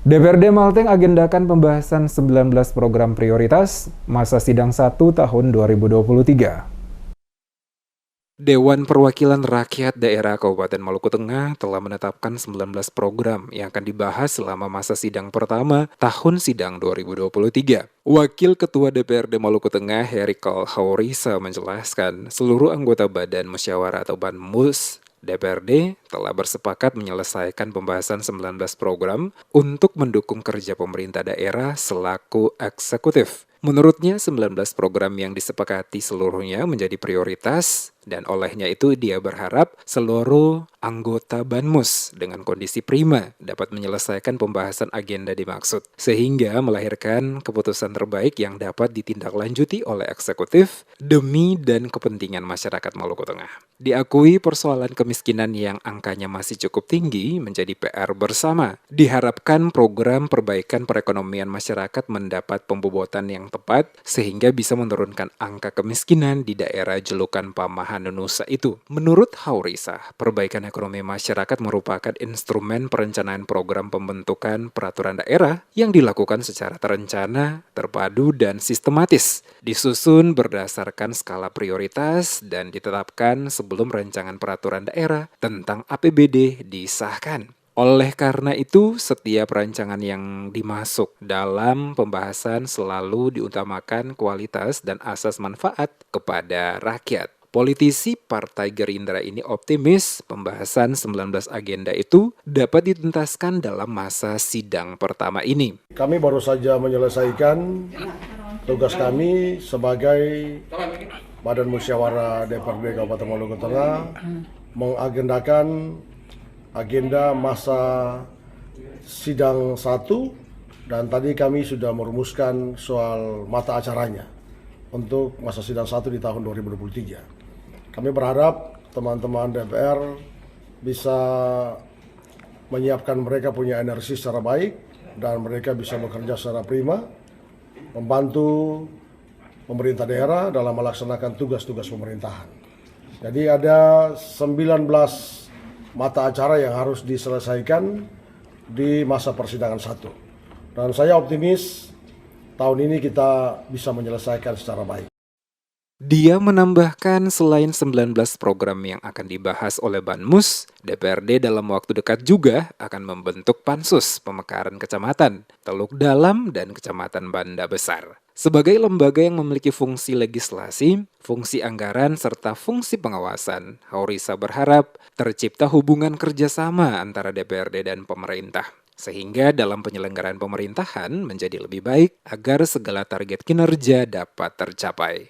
DPRD Malteng agendakan pembahasan 19 program prioritas masa sidang 1 tahun 2023. Dewan Perwakilan Rakyat Daerah Kabupaten Maluku Tengah telah menetapkan 19 program yang akan dibahas selama masa sidang pertama tahun sidang 2023. Wakil Ketua DPRD Maluku Tengah, Herikal Haurisa, menjelaskan seluruh anggota Badan Musyawarah atau BANMUS DPRD telah bersepakat menyelesaikan pembahasan 19 program untuk mendukung kerja pemerintah daerah selaku eksekutif. Menurutnya, 19 program yang disepakati seluruhnya menjadi prioritas dan olehnya itu dia berharap seluruh anggota BANMUS dengan kondisi prima dapat menyelesaikan pembahasan agenda dimaksud, sehingga melahirkan keputusan terbaik yang dapat ditindaklanjuti oleh eksekutif demi dan kepentingan masyarakat Maluku Tengah. Diakui persoalan kemiskinan yang angkanya masih cukup tinggi menjadi PR bersama. Diharapkan program perbaikan perekonomian masyarakat mendapat pembobotan yang tepat sehingga bisa menurunkan angka kemiskinan di daerah julukan Pamahan Nusa itu. Menurut Haurisa, perbaikan ekonomi masyarakat merupakan instrumen perencanaan program pembentukan peraturan daerah yang dilakukan secara terencana, terpadu, dan sistematis, disusun berdasarkan skala prioritas dan ditetapkan sebelum rancangan peraturan daerah tentang APBD disahkan. Oleh karena itu, setiap rancangan yang dimasuk dalam pembahasan selalu diutamakan kualitas dan asas manfaat kepada rakyat. Politisi Partai Gerindra ini optimis pembahasan 19 agenda itu dapat dituntaskan dalam masa sidang pertama ini. Kami baru saja menyelesaikan tugas kami sebagai Badan Musyawarah DPRD Kabupaten Maluku Tengah mengagendakan agenda masa sidang 1 dan tadi kami sudah merumuskan soal mata acaranya untuk masa sidang 1 di tahun 2023. Kami berharap teman-teman DPR bisa menyiapkan mereka punya energi secara baik dan mereka bisa bekerja secara prima, membantu pemerintah daerah dalam melaksanakan tugas-tugas pemerintahan. Jadi ada 19 mata acara yang harus diselesaikan di masa persidangan 1. Dan saya optimis tahun ini kita bisa menyelesaikan secara baik. Dia menambahkan selain 19 program yang akan dibahas oleh BANMUS, DPRD dalam waktu dekat juga akan membentuk Pansus Pemekaran Kecamatan, Teluk Dalam, dan Kecamatan Banda Besar. Sebagai lembaga yang memiliki fungsi legislasi, fungsi anggaran, serta fungsi pengawasan, Haurisa berharap tercipta hubungan kerjasama antara DPRD dan pemerintah, sehingga dalam penyelenggaraan pemerintahan menjadi lebih baik agar segala target kinerja dapat tercapai.